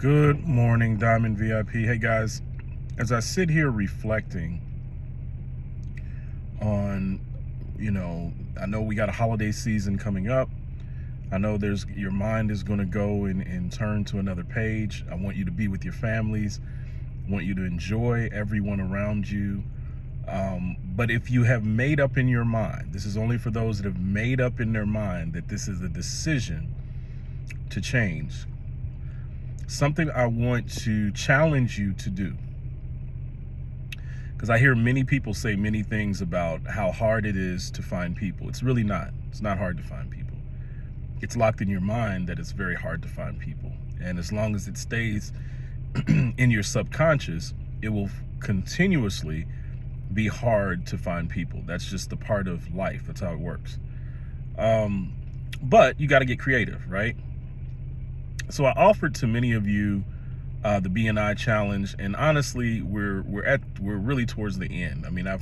Good morning, Diamond VIP. Hey guys, as I sit here reflecting on, I know we got a holiday season coming up. I know there's your mind is going to go and turn to another page. I want you to be with your families. I want you to enjoy everyone around you. But if you have made up in your mind, this is only for those that have made up in their mind that this is a decision to change. Something I want to challenge you to do, because I hear many people say many things about how hard it is to find people. It's really not. It's not hard to find people. It's locked in your mind that it's very hard to find people. And as long as it stays in your subconscious, it will continuously be hard to find people. That's just the part of life. That's how it works. But you got to get creative, right? So I offered to many of you the BNI challenge, and honestly, we're really towards the end. I mean, I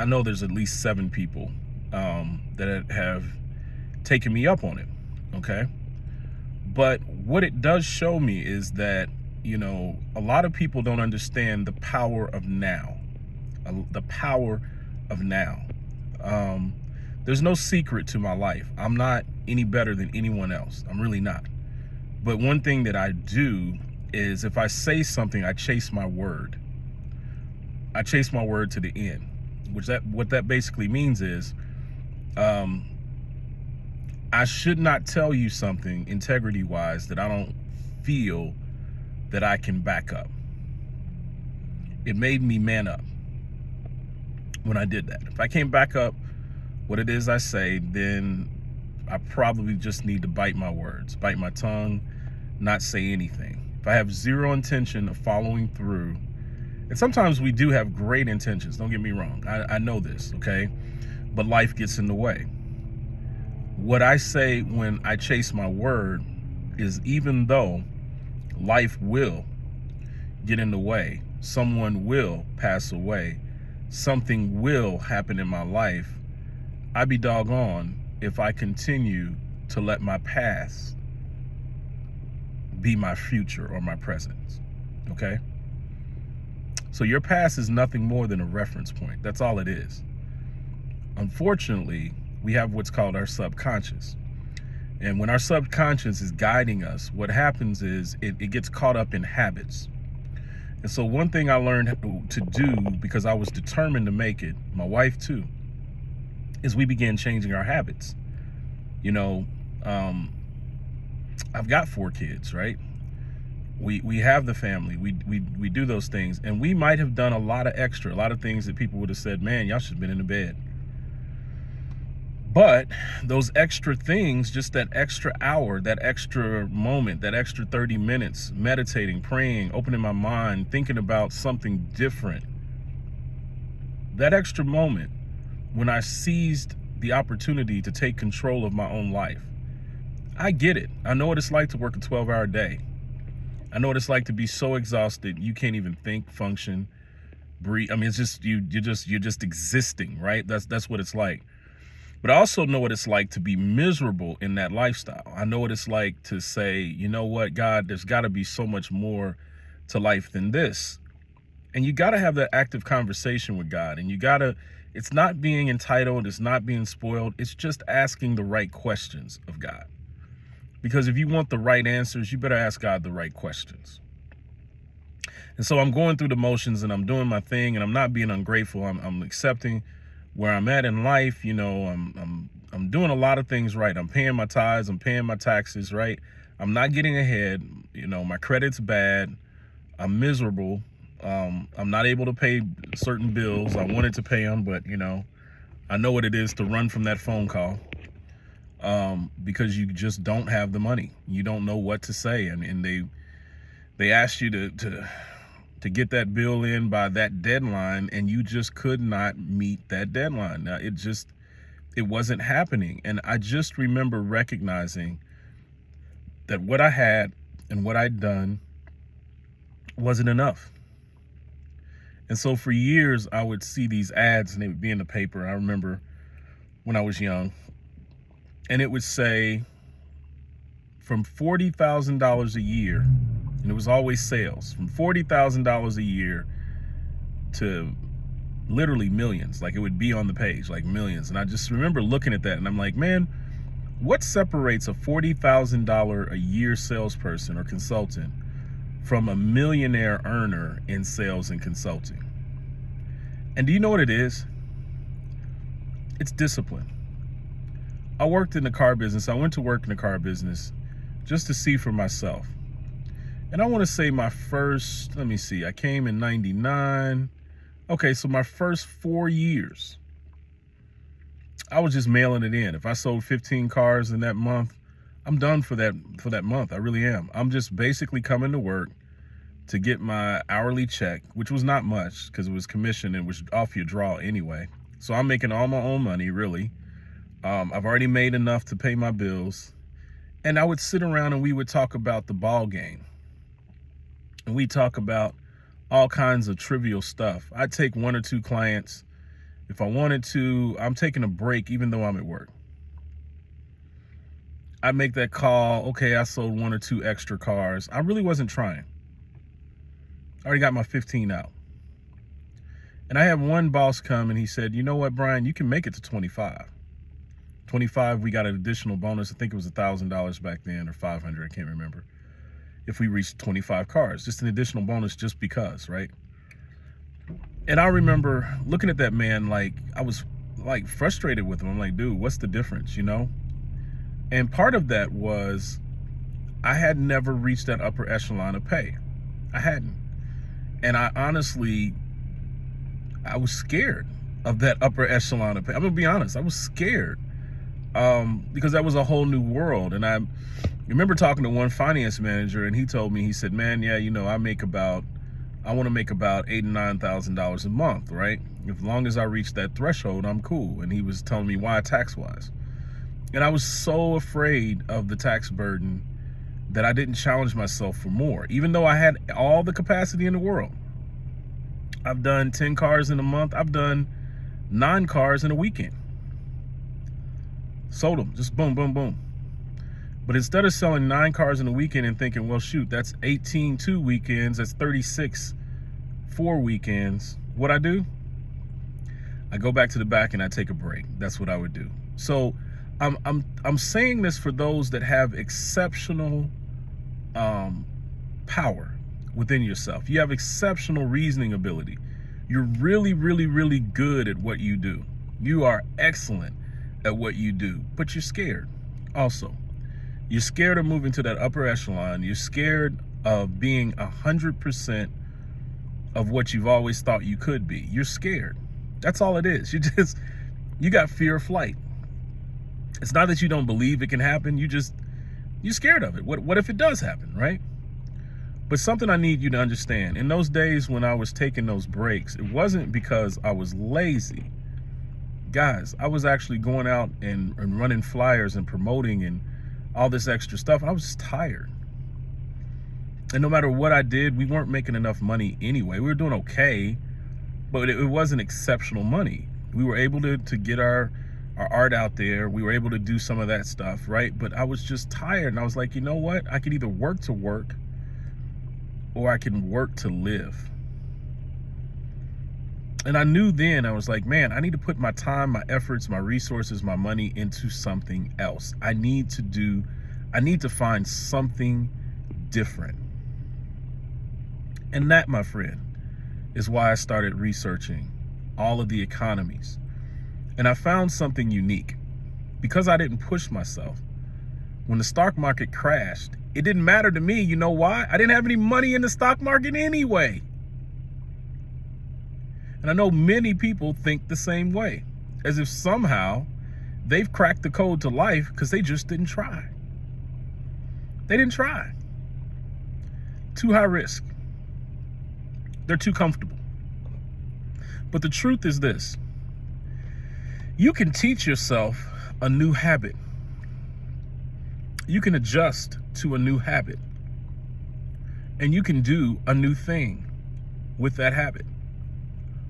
know there's at least 7 people that have taken me up on it. Okay, but what it does show me is that a lot of people don't understand the power of now. The power of now. There's no secret to my life. I'm not any better than anyone else. I'm really not. But one thing that I do is if I say something, I chase my word. I chase my word to the end. What that basically means is I should not tell you something integrity-wise that I don't feel that I can back up. It made me man up when I did that. If I can't back up what it is I say, then I probably just need to bite my words, bite my tongue, not say anything. If I have zero intention of following through, and sometimes we do have great intentions, don't get me wrong, I know this, okay? But life gets in the way. What I say when I chase my word is, even though life will get in the way, someone will pass away, something will happen in my life, I be doggone if I continue to let my past be my future or my present. Okay? So your past is nothing more than a reference point. That's all it is. Unfortunately, we have what's called our subconscious. And when our subconscious is guiding us, what happens is it gets caught up in habits. And so one thing I learned to do, because I was determined to make it, my wife too, is we began changing our habits. I've got 4 kids, right? We have the family. We do those things, and we might have done a lot of things that people would have said, man, y'all should have been in the bed. But those extra things, just that extra hour, that extra moment, that extra 30 minutes, meditating, praying, opening my mind, thinking about something different, that extra moment, when I seized the opportunity to take control of my own life. I get it. I know what it's like to work a 12-hour day. I know what it's like to be so exhausted you can't even think, function, breathe. I mean, it's just you're just existing, right? That's what it's like. But I also know what it's like to be miserable in that lifestyle. I know what it's like to say, you know what, God, there's got to be so much more to life than this. And you got to have that active conversation with God. And it's not being entitled, it's not being spoiled, it's just asking the right questions of God. Because if you want the right answers, you better ask God the right questions. And so I'm going through the motions and I'm doing my thing, and I'm not being ungrateful. I'm accepting where I'm at in life. I'm doing a lot of things right. I'm paying my tithes, I'm paying my taxes, right? I'm not getting ahead. My credit's bad. I'm miserable. I'm not able to pay certain bills. I wanted to pay them, but I know what it is to run from that phone call. Because you just don't have the money. You don't know what to say. And they asked you to get that bill in by that deadline, and you just could not meet that deadline. Now, it wasn't happening. And I just remember recognizing that what I had and what I'd done wasn't enough. And so for years, I would see these ads and they would be in the paper. I remember when I was young, and it would say, from $40,000 a year, and it was always sales, from $40,000 a year to literally millions. Like, it would be on the page, like millions. And I just remember looking at that and I'm like, man, what separates a $40,000 a year salesperson or consultant from a millionaire earner in sales and consulting? And do you know what it is? It's discipline. I worked in the car business. I went to work in the car business just to see for myself. And I want to say my first, let me see, I came in 99. Okay, so my first 4 years, I was just mailing it in. If I sold 15 cars in that month, I'm done for that month. I really am. I'm just basically coming to work to get my hourly check, which was not much because it was commission and it was off your draw anyway. So I'm making all my own money, really. I've already made enough to pay my bills. And I would sit around and we would talk about the ball game. And we talk about all kinds of trivial stuff. I'd take 1 or 2 clients. If I wanted to, I'm taking a break even though I'm at work. I'd make that call. Okay, I sold 1 or 2 extra cars. I really wasn't trying. I already got my 15 out. And I had one boss come and he said, you know what, Brian, you can make it to 25. 25, we got an additional bonus. I think it was $1,000 back then or 500, I can't remember. If we reached 25 cars, just an additional bonus just because, right? And I remember looking at that man, like, I was like frustrated with him. I'm like, dude, what's the difference, you know? And part of that was I had never reached that upper echelon of pay. I hadn't. And I honestly, I was scared of that upper echelon of pay. I'm gonna be honest, I was scared because that was a whole new world. And I remember talking to one finance manager and he told me, he said, man, yeah, you know, I want to make about $8,000 and $9,000 a month, right? As long as I reach that threshold, I'm cool. And he was telling me why tax-wise. And I was so afraid of the tax burden that I didn't challenge myself for more, even though I had all the capacity in the world. I've done 10 cars in a month. I've done 9 cars in a weekend. Sold them, just boom, boom, boom. But instead of selling 9 cars in a weekend and thinking, well, shoot, that's 18 2 weekends, that's 36 4 weekends, what I do? I go back to the back and I take a break. That's what I would do. So I'm saying this for those that have exceptional power within yourself. You have exceptional reasoning ability. You're really, really, really good at what you do. You are excellent at what you do, but you're scared also. You're scared of moving to that upper echelon. You're scared of being 100% of what you've always thought you could be. You're scared. That's all it is. You got fear of flight. It's not that you don't believe it can happen. You're scared of it. What if it does happen, right? But something I need you to understand, in those days when I was taking those breaks, it wasn't because I was lazy. Guys, I was actually going out and running flyers and promoting and all this extra stuff. I was just tired. And no matter what I did, we weren't making enough money anyway. We were doing okay, but it wasn't exceptional money. We were able to get our art out there. We were able to do some of that stuff, right? But I was just tired. And I was like, you know what? I could either work to work or I can work to live. And I knew then, I was like, man, I need to put my time, my efforts, my resources, my money into something else. I need to find something different. And that, my friend, is why I started researching all of the economies. And I found something unique. Because I didn't push myself, when the stock market crashed, it didn't matter to me. You know why? I didn't have any money in the stock market anyway. And I know many people think the same way, as if somehow they've cracked the code to life because they just didn't try. They didn't try. Too high risk. They're too comfortable. But the truth is this: you can teach yourself a new habit. You can adjust to a new habit. And you can do a new thing with that habit.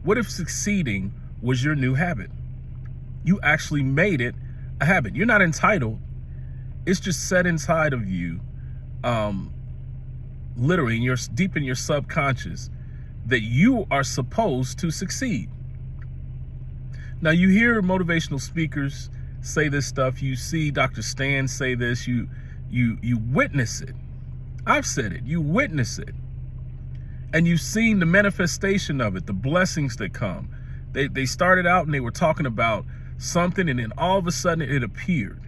What if succeeding was your new habit? You actually made it a habit. You're not entitled It's just set inside of you, literally deep in your subconscious, that you are supposed to succeed. Now, you hear motivational speakers say this stuff. You see Dr. Stan say this. You witness it. I've said it. You witness it. And you've seen the manifestation of it, the blessings that come. They started out and they were talking about something, and then all of a sudden it appeared.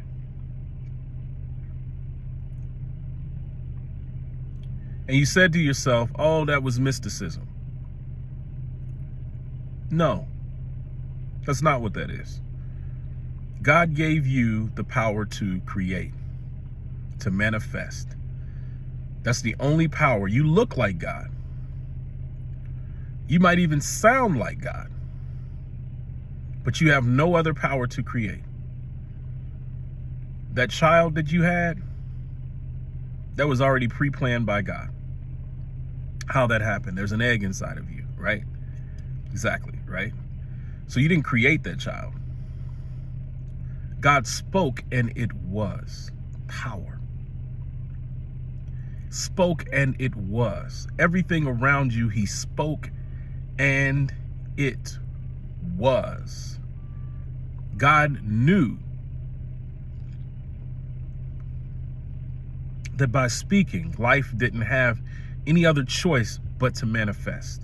And you said to yourself, oh, that was mysticism. No, that's not what that is. God gave you the power to create, to manifest. That's the only power. You look like God. You might even sound like God, but you have no other power to create. That child that you had, that was already pre-planned by God. How that happened. There's an egg inside of you, right? Exactly, right? So you didn't create that child. God spoke and it was. Power. Spoke and it was. Everything around you, he spoke and it was. God knew that by speaking, life didn't have any other choice but to manifest.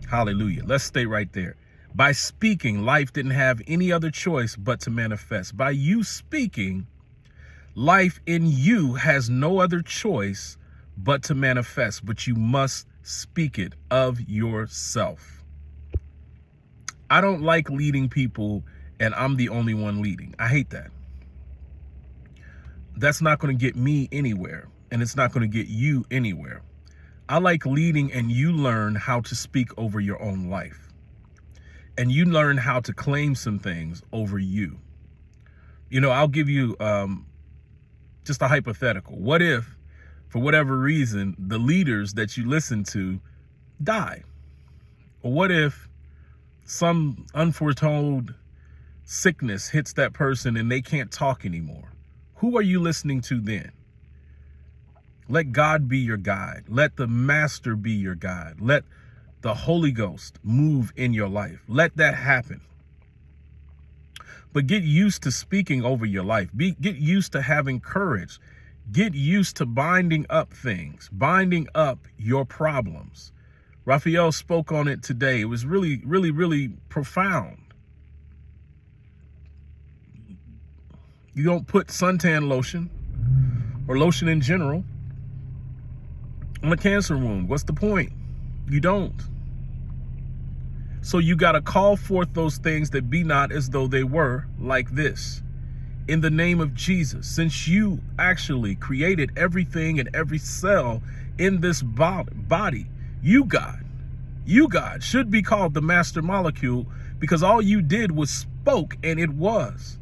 Hallelujah. Let's stay right there. By speaking, life didn't have any other choice but to manifest. By you speaking, life in you has no other choice but to manifest, but you must speak it of yourself. I don't like leading people and I'm the only one leading. I hate that. That's not going to get me anywhere, and it's not going to get you anywhere. I like leading and you learn how to speak over your own life. And you learn how to claim some things over you. You know, I'll give you just a hypothetical. What if, for whatever reason, the leaders that you listen to die? Or what if some unforetold sickness hits that person and they can't talk anymore? Who are you listening to then? Let God be your guide. Let the Master be your guide. Let the Holy Ghost move in your life. Let that happen. But get used to speaking over your life. Get used to having courage. Get used to binding up things, binding up your problems. Raphael spoke on it today. It was really, really, really profound. You don't put suntan lotion or lotion in general on a cancer wound. What's the point? You don't. So you got to call forth those things that be not as though they were, like this. In the name of Jesus, since you actually created everything and every cell in this body, you God should be called the master molecule, because all you did was spoke and it was.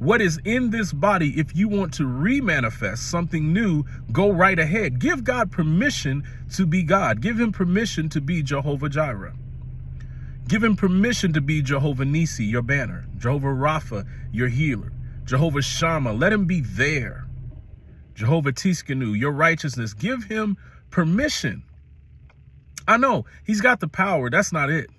What is in this body, if you want to remanifest something new, go right ahead. Give God permission to be God. Give him permission to be Jehovah Jireh. Give him permission to be Jehovah Nisi, your banner. Jehovah Rapha, your healer. Jehovah Shammah, let him be there. Jehovah Tiskanu, your righteousness. Give him permission. I know he's got the power. That's not it.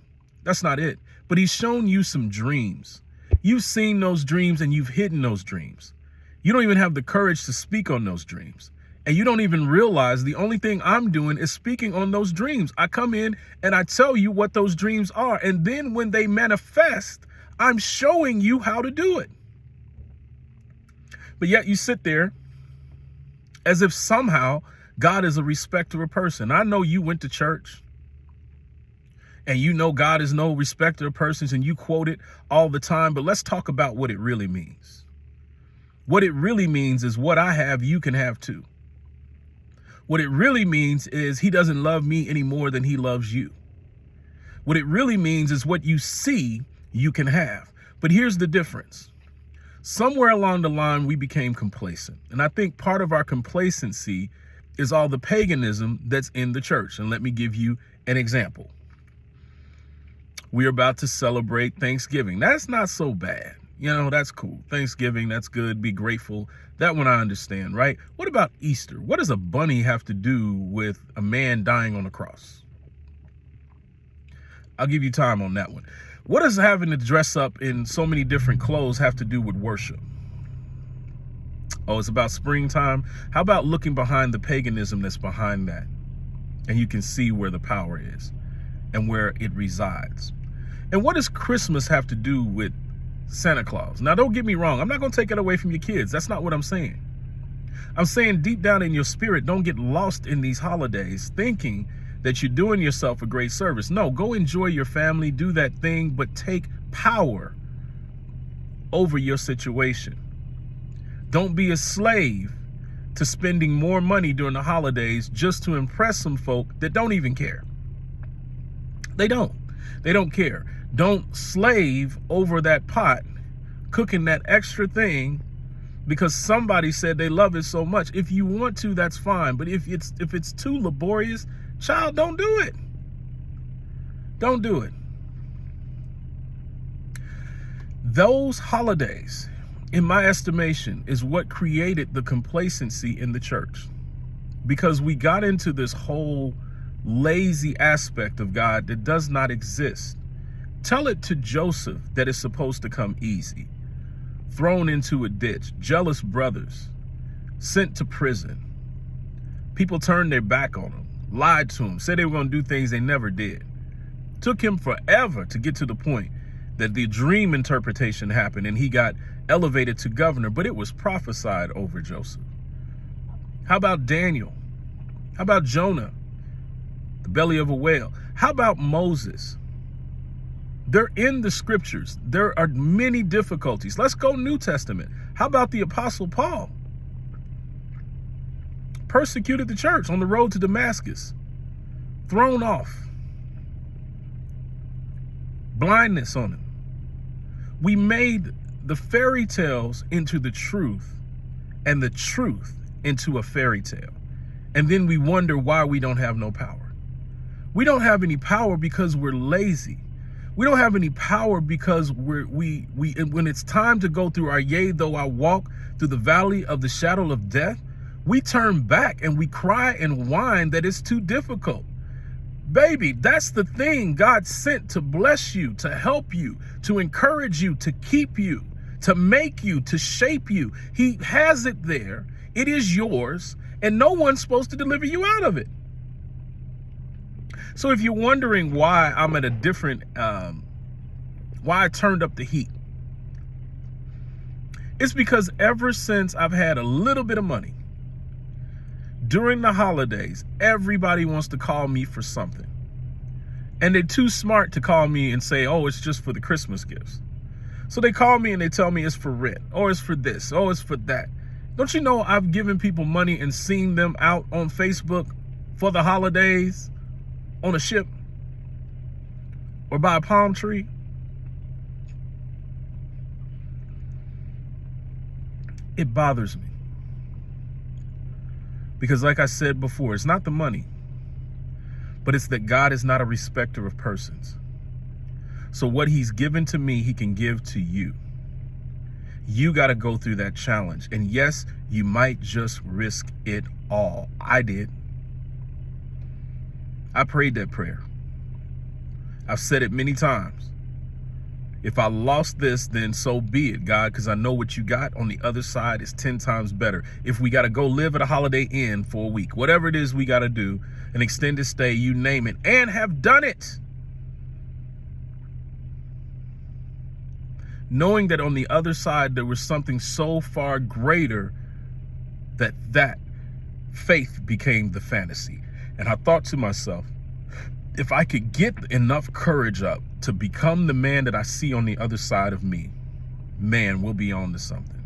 That's not it. But he's shown you some dreams. You've seen those dreams and you've hidden those dreams. You don't even have the courage to speak on those dreams. And you don't even realize the only thing I'm doing is speaking on those dreams. I come in and I tell you what those dreams are. And then when they manifest, I'm showing you how to do it. But yet you sit there as if somehow God is a respecter of person. I know you went to church and you know God is no respecter of persons and you quote it all the time. But let's talk about what it really means. What it really means is what I have, you can have too. What it really means is he doesn't love me any more than he loves you. What it really means is what you see, you can have. But here's the difference. Somewhere along the line, we became complacent. And I think part of our complacency is all the paganism that's in the church. And let me give you an example. We're about to celebrate Thanksgiving. That's not so bad. You know, that's cool. Thanksgiving, that's good. Be grateful. That one I understand, right? What about Easter? What does a bunny have to do with a man dying on a cross? I'll give you time on that one. What does having to dress up in so many different clothes have to do with worship? Oh, it's about springtime. How about looking behind the paganism that's behind that? And you can see where the power is and where it resides. And what does Christmas have to do with Santa Claus? Now, don't get me wrong. I'm not going to take it away from your kids. That's not what I'm saying. I'm saying deep down in your spirit, don't get lost in these holidays thinking that you're doing yourself a great service. No, go enjoy your family, do that thing, but take power over your situation. Don't be a slave to spending more money during the holidays just to impress some folk that don't even care. They don't care. Don't slave over that pot, cooking that extra thing because somebody said they love it so much. If you want to, that's fine. But if it's too laborious, child, don't do it. Don't do it. Those holidays, in my estimation, is what created the complacency in the church, because we got into this whole lazy aspect of God that does not exist. Tell it to Joseph that it's supposed to come easy. Thrown into a ditch, jealous brothers, sent to prison. People turned their back on him, lied to him, said they were going to do things they never did. Took him forever to get to the point that the dream interpretation happened and he got elevated to governor, but it was prophesied over Joseph. How about Daniel? How about Jonah, the belly of a whale? How about Moses? They're in the scriptures. There are many difficulties. Let's go New Testament. How about the Apostle Paul? Persecuted the church on the road to Damascus. Thrown off. Blindness on him. We made the fairy tales into the truth and the truth into a fairy tale. And then we wonder why we don't have no power. We don't have any power because we're lazy. We don't have any power because when it's time to go through our yea, though I walk through the valley of the shadow of death, we turn back and we cry and whine that it's too difficult. Baby, that's the thing God sent to bless you, to help you, to encourage you, to keep you, to make you, to shape you. He has it there. It is yours, and no one's supposed to deliver you out of it. So if you're wondering why I'm at a different, why I turned up the heat, it's because ever since I've had a little bit of money, during the holidays, everybody wants to call me for something. And they're too smart to call me and say, oh, it's just for the Christmas gifts. So they call me and they tell me it's for rent, or it's for this, or it's for that. Don't you know I've given people money and seen them out on Facebook for the holidays on a ship or by a palm tree? It bothers me. Because like I said before, it's not the money, but it's that God is not a respecter of persons. So what he's given to me, he can give to you. You got to go through that challenge. And yes, you might just risk it all. I did. I prayed that prayer. I've said it many times. If I lost this, then so be it, God, because I know what you got on the other side is 10 times better. If we got to go live at a Holiday Inn for a week, whatever it is we got to do, an extended stay, you name it, and have done it, knowing that on the other side there was something so far greater that faith became the fantasy. And I thought to myself, if I could get enough courage up to become the man that I see on the other side of me, man, we'll be on to something.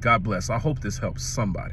God bless. I hope this helps somebody.